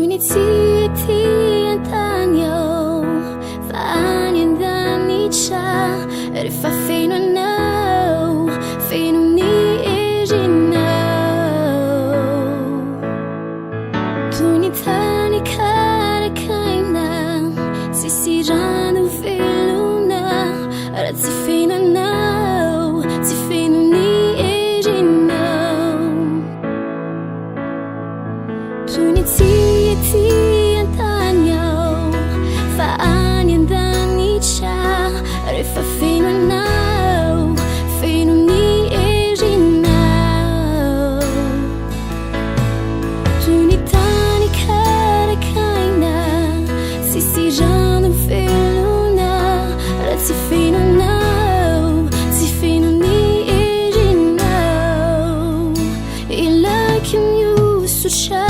你记忆体验担忧，反映的你差，而发飞诺 no， 飞诺你已经 know， tu ni tani cara kaina， si girando filuna， ora si fino no， si fino你已经 know， tu ni记忆体验担忧，反映的你差，而发飞诺 no， 飞诺你已经 know， tu ni tani cara kaina， si girando filuna， ora si fino no， si fino你已经 know， il là che mi usuccia